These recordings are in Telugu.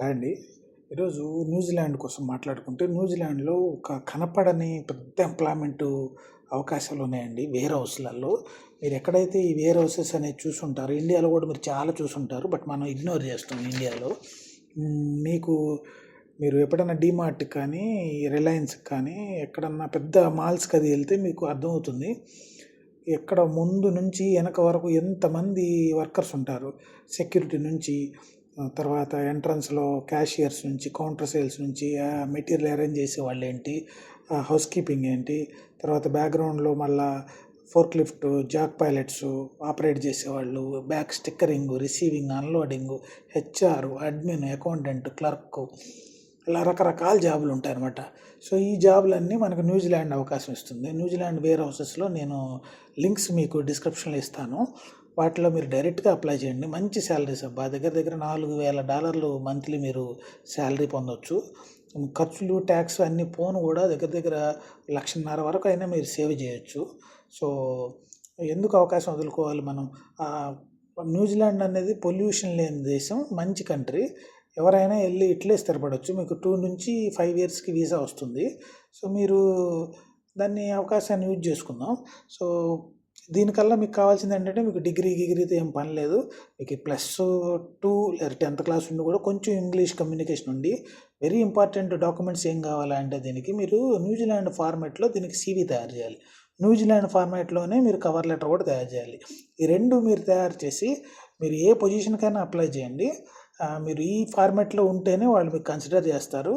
అండి ఈరోజు న్యూజిలాండ్ కోసం మాట్లాడుకుంటే న్యూజిలాండ్లో ఒక కనపడని పెద్ద ఎంప్లాయ్మెంట్ అవకాశాలు ఉన్నాయండి వేర్ హౌస్లలో. మీరు ఎక్కడైతే ఈ వేర్ హౌసెస్ అనేది చూసుంటారు, ఇండియాలో కూడా మీరు చాలా చూసుంటారు, బట్ మనం ఇగ్నోర్ చేస్తాం ఇండియాలో. మీకు మీరు ఎప్పుడైనా డీమార్ట్ కానీ రిలయన్స్ కానీ ఎక్కడన్నా పెద్ద మాల్స్కి అది వెళ్తే మీకు అర్థమవుతుంది. ఎక్కడ ముందు నుంచి వెనక వరకు ఎంతమంది వర్కర్స్ ఉంటారు. సెక్యూరిటీ నుంచి తర్వాత ఎంట్రన్స్లో క్యాషియర్స్ నుంచి, కౌంటర్ సేల్స్ నుంచి, మెటీరియల్ అరేంజ్ చేసే వాళ్ళు ఏంటి, హౌస్ కీపింగ్ ఏంటి, తర్వాత బ్యాక్గ్రౌండ్లో మళ్ళా fork lift, jack pilots operate చేసేవాళ్ళు, back stickering, receiving, unloading, HR, admin, accountant, clerk, ఇలా రకరకాల జాబులు ఉంటాయి అన్నమాట. సో ఈ జాబులన్నీ మనకు న్యూజిలాండ్ అవకాశం ఇస్తుంది. న్యూజిలాండ్ వేర్ హౌసెస్లో నేను లింక్స్ మీకు డిస్క్రిప్షన్లో ఇస్తాను. వాటిలో మీరు డైరెక్ట్గా అప్లై చేయండి. మంచి శాలరీస్ అబ్బా, దగ్గర $4,000 మంత్లీ మీరు శాలరీ పొందొచ్చు. ఖర్చులు, ట్యాక్స్ అన్నీ పోను కూడా దగ్గర 1,50,000 వరకు అయినా మీరు సేవ్ చేయొచ్చు. సో ఎందుకు అవకాశం వదులుకోవాలి మనం? న్యూజిలాండ్ అనేది పొల్యూషన్ లేని దేశం, మంచి కంట్రీ. ఎవరైనా వెళ్ళి ఇట్లే స్థిరపడవచ్చు. మీకు 2 నుంచి 5 ఇయర్స్కి వీసా వస్తుంది. సో మీరు దాన్ని అవకాశాన్ని యూజ్ చేసుకుందాం. సో దీనికల్లా మీకు కావాల్సింది ఏంటంటే, మీకు డిగ్రీతో ఏం పని లేదు. మీకు +2 లేదా 10th క్లాస్ ఉండి కూడా కొంచెం ఇంగ్లీష్ కమ్యూనికేషన్ ఉండి, వెరీ ఇంపార్టెంట్ డాక్యుమెంట్స్ ఏం కావాలంటే దీనికి మీరు న్యూజిలాండ్ ఫార్మాట్లో దీనికి సీవీ తయారు చేయాలి. న్యూజిలాండ్ ఫార్మాట్లోనే మీరు కవర్ లెటర్ కూడా తయారు చేయాలి. ఈ రెండు మీరు తయారు చేసి మీరు ఏ పొజిషన్కైనా అప్లై చేయండి. మీరు ఈ ఫార్మాట్లో ఉంటేనే వాళ్ళు మీకు కన్సిడర్ చేస్తారు.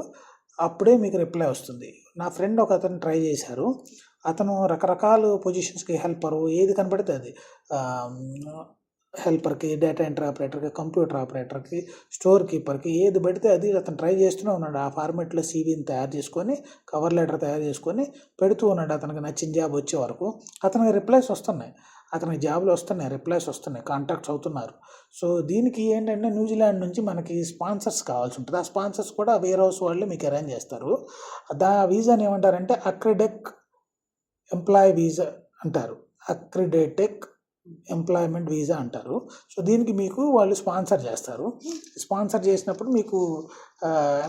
అప్పుడే మీకు రిప్లై వస్తుంది. నా ఫ్రెండ్ ఒక అతను ట్రై చేశారు. అతను రకరకాల పొజిషన్స్కి హెల్పరు, ఏది కనపడితే అది, హెల్పర్కి, డేటా ఎంట్రీ ఆపరేటర్కి, కంప్యూటర్ ఆపరేటర్కి, స్టోర్ కీపర్కి, ఏది పడితే అది అతను ట్రై చేస్తూనే ఉన్నాడు. ఆ ఫార్మాట్లో సీవీని తయారు చేసుకొని, కవర్ లెటర్ తయారు చేసుకొని పెడుతూ ఉన్నాడు. అతనికి నచ్చిన జాబ్ వచ్చే వరకు అతనికి రిప్లైస్ వస్తున్నాయి, అతనికి జాబులు వస్తున్నాయి, రిప్లైస్ వస్తున్నాయి, కాంటాక్ట్స్ అవుతున్నారు. సో దీనికి ఏంటంటే న్యూజిలాండ్ నుంచి మనకి స్పాన్సర్స్ కావాల్సి ఉంటుంది. ఆ స్పాన్సర్స్ కూడా వేర్ హౌస్ వాళ్ళు మీకు అరేంజ్ చేస్తారు. వీసాని ఏమంటారంటే అక్రిడెక్ ఎంప్లాయ్ వీసా అంటారు, అక్రిడేటెక్ ఎంప్లాయ్మెంట్ వీసా అంటారు. సో దీనికి మీకు వాళ్ళు స్పాన్సర్ చేస్తారు. స్పాన్సర్ చేసినప్పుడు మీకు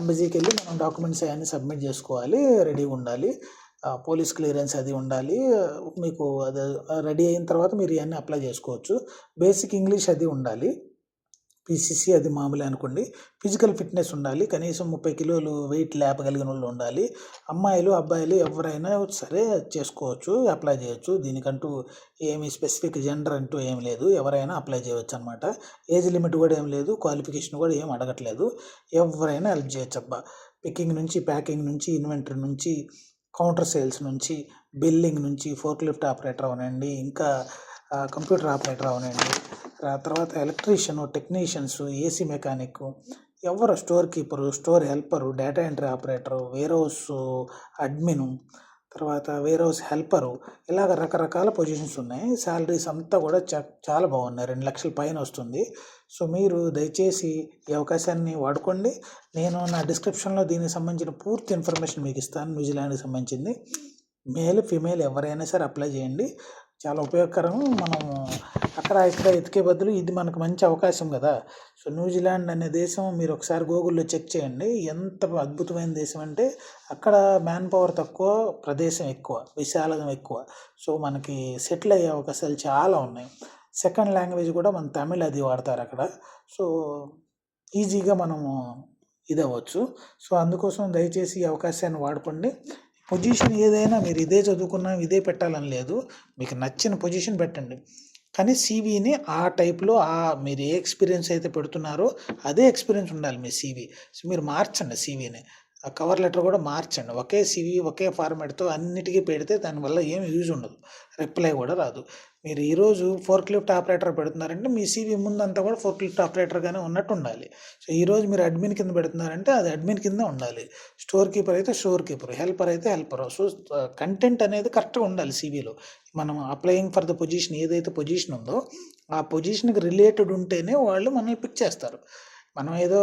ఎంబసీకి వెళ్ళి మనం డాక్యుమెంట్స్ అవన్నీ సబ్మిట్ చేసుకోవాలి, రెడీగా ఉండాలి. పోలీస్ క్లియరెన్స్ అది ఉండాలి మీకు. అది రెడీ అయిన తర్వాత మీరు ఇవన్నీ అప్లై చేసుకోవచ్చు. బేసిక్ ఇంగ్లీష్ అది ఉండాలి, పీసీసీ అది మామూలే అనుకోండి. ఫిజికల్ ఫిట్నెస్ ఉండాలి, కనీసం 30 కిలోలు వెయిట్ లేపగలిగిన వాళ్ళు ఉండాలి. అమ్మాయిలు అబ్బాయిలు ఎవరైనా సరే చేసుకోవచ్చు, అప్లై చేయొచ్చు. దీనికంటూ ఏమి స్పెసిఫిక్ జెండర్ అంటూ ఏం లేదు, ఎవరైనా అప్లై చేయవచ్చు అనమాట. ఏజ్ లిమిట్ కూడా ఏం లేదు, క్వాలిఫికేషన్ కూడా ఏం అడగట్లేదు, ఎవరైనా హెల్ప్ చేయొచ్చు అబ్బా. పికింగ్ నుంచి, ప్యాకింగ్ నుంచి, ఇన్వెంటరీ నుంచి, కౌంటర్ సేల్స్ నుంచి, బిల్లింగ్ నుంచి, ఫోర్క్ లిఫ్ట్ ఆపరేటర్ అవనండి, ఇంకా కంప్యూటర్ ఆపరేటర్ అవనండి, తర్వాత ఎలక్ట్రీషియను, టెక్నీషియన్స్, ఏసీ మెకానిక్, ఎవరు, store keeper, store helper, data entry operator, warehouse admin, తర్వాత వేర్ హౌస్ హెల్పరు, ఇలాగ రకరకాల పొజిషన్స్ ఉన్నాయి. శాలరీస్ అంతా కూడా చాలా బాగున్నాయి, 2 లక్షల పైన వస్తుంది. సో మీరు దయచేసి ఈ అవకాశాన్ని వాడుకోండి. నేను నా డిస్క్రిప్షన్లో దీనికి సంబంధించిన పూర్తి ఇన్ఫర్మేషన్ మీకు ఇస్తాను. న్యూజిలాండ్కి సంబంధించింది మేల్ ఫీమేల్ ఎవరైనా సరే అప్లై చేయండి, చాలా ఉపయోగకరం. మనము అక్కడ ఇక్కడ ఎతికే బదులు ఇది మనకు మంచి అవకాశం కదా. సో న్యూజిలాండ్ అనే దేశం మీరు ఒకసారి గూగుల్లో చెక్ చేయండి, ఎంత అద్భుతమైన దేశం అంటే అక్కడ మ్యాన్ పవర్ తక్కువ, ప్రదేశం ఎక్కువ, విశాలం ఎక్కువ. సో మనకి సెటిల్ అయ్యే అవకాశాలు చాలా ఉన్నాయి. సెకండ్ లాంగ్వేజ్ కూడా మన తమిళ్ అది వాడతారు అక్కడ. సో ఈజీగా మనము ఇది అవ్వచ్చు. సో అందుకోసం దయచేసి ఈ అవకాశాన్ని వాడుకోండి. పొజిషన్ ఏదైనా మీరు ఇదే చదువుకున్నా ఇదే పెట్టాలని లేదు, మీకు నచ్చిన పొజిషన్ పెట్టండి. కానీ సీవీని ఆ టైప్లో మీరు ఏ ఎక్స్పీరియన్స్ అయితే పెడుతున్నారో అదే ఎక్స్పీరియన్స్ ఉండాలి మీ సీవీ. సో మీరు మార్చండి సీవీని, ఆ కవర్ లెటర్ కూడా మార్చండి. ఒకే సీవీ ఒకే ఫార్మాట్తో అన్నిటికీ పెడితే దానివల్ల ఏం యూజ్ ఉండదు, రిప్లై కూడా రాదు. మీరు ఈరోజు ఫోర్క్ లిఫ్ట్ ఆపరేటర్ పెడుతున్నారంటే మీ సీవీ ముందంతా కూడా ఫోర్క్ లిఫ్ట్ ఆపరేటర్గానే ఉన్నట్టు ఉండాలి. సో ఈరోజు మీరు అడ్మిన్ కింద పెడుతున్నారంటే అది అడ్మిన్ కింద ఉండాలి, స్టోర్ కీపర్ అయితే స్టోర్ కీపర్, హెల్పర్ అయితే హెల్పర్. సో కంటెంట్ అనేది కరెక్ట్గా ఉండాలి సీవీలో. మనం అప్లయింగ్ ఫర్ ద పొజిషన్ ఏదైతే పొజిషన్ ఉందో ఆ పొజిషన్కి రిలేటెడ్ ఉంటేనే వాళ్ళు మనల్ని పిక్ చేస్తారు. మనం ఏదో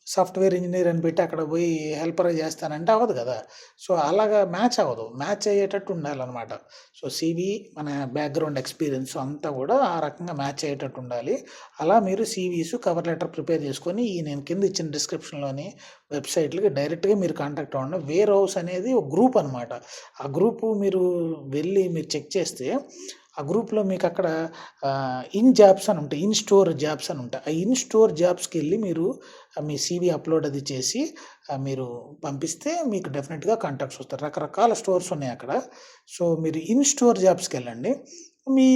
సాఫ్ట్‌వేర్ ఇంజినీర్ అని పెట్టి అక్కడ పోయి హెల్పర్‌గా చేస్తానంటే అవ్వదు కదా! సో, అలాగా మ్యాచ్ అవ్వదు. మ్యాచ్ అయ్యేటట్టు ఉండాలనమాట. సో, సీవీ మన బ్యాక్‌గ్రౌండ్ ఎక్స్‌పీరియన్స్ అంతా కూడా ఆ రకంగా మ్యాచ్ అయ్యేటట్టు ఉండాలి. అలా మీరు సీవీస్, కవర్ లెటర్ ప్రిపేర్ చేసుకొని ఈ నేను కింద ఇచ్చిన డిస్క్రిప్షన్‌లోని వెబ్‌సైట్‌లకి డైరెక్ట్‌గా మీరు కాంటాక్ట్ అవ్వండి. వేర్ హౌస్ అనేది ఒక గ్రూప్ అనమాట. ఆ గ్రూపు మీరు వెళ్ళి మీరు చెక్ చేస్తే ఆ గ్రూప్‌లో మీకక్కడ ఇన్ జాబ్స్ అని ఉంటాయి. ఇన్ స్టోర్ జాబ్స్ అని ఉంటాయి. ఆ ఇన్ స్టోర్ జాబ్స్‌కెళ్ళి మీరు మీ సీవీ అప్‌లోడ్ అది చేసి మీరు పంపిస్తే మీకు డెఫినిట్‌గా కాంటాక్ట్స్ వస్తాయి. రకరకాల స్టోర్స్ ఉన్నాయి అక్కడ. సో, మీరు ఇన్ స్టోర్ జాబ్స్‌కెళ్ళండి. మీ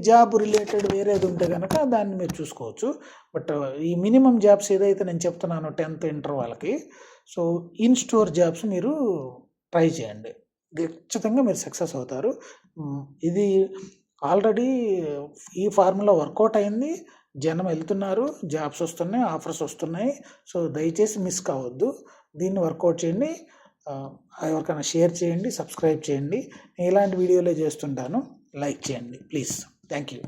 జాబ్ రిలేటెడ్ వేరేది ఉంటే గనక దాన్ని మీరు చూసుకోవచ్చు. బట్ ఈ మినిమమ్ జాబ్స్ ఏదైతే నేను చెప్తున్నానో 10థ్, ఇంటర్ వాళ్ళకి, సో, ఇన్ స్టోర్ జాబ్స్ మీరు ట్రై చేయండి. ఖచ్చితంగా మీరు సక్సెస్ అవుతారు. ఇది ఆల్రెడీ ఈ ఫార్ములా వర్కౌట్ అయింది. జనం ఎళ్తున్నారు. జాబ్స్ వస్తున్నాయి. ఆఫర్స్ వస్తున్నాయి. సో, దయచేసి మిస్ కావద్దు. దీన్ని వర్కౌట్ చేయండి. ఎవరికైనా షేర్ చేయండి. సబ్స్క్రైబ్ చేయండి. నేను ఇలాంటి వీడియోలే చేస్తుంటాను. లైక్ చేయండి ప్లీజ్. Thank you.